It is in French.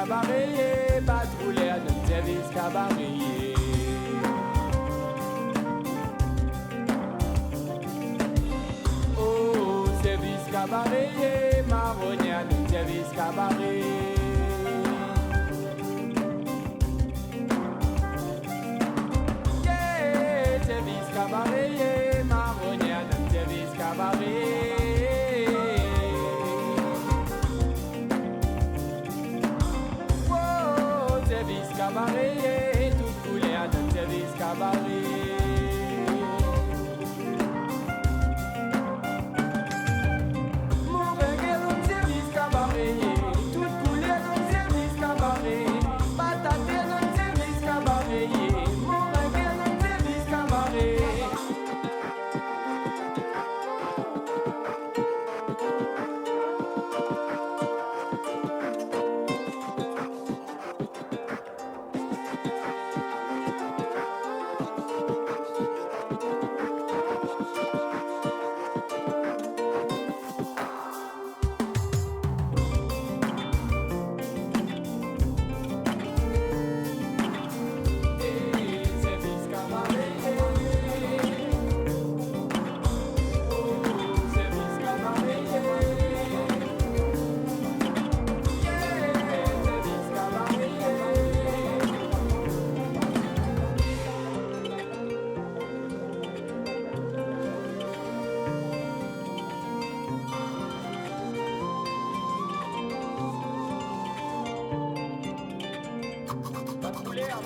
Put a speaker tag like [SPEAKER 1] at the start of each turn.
[SPEAKER 1] cabaret, patrouille à notre service cabaret. Oh, service cabaret, marronnier à notre service cabaret. Yeah, service cabaret, marronnier à notre service cabaret. Service cabaret, tout coulé à notre service cabaret. Mon reggae dans service cabaret, tout coulé dans service cabaret. Patate dans service cabaret, mon reggae dans service cabaret. Patrouiller à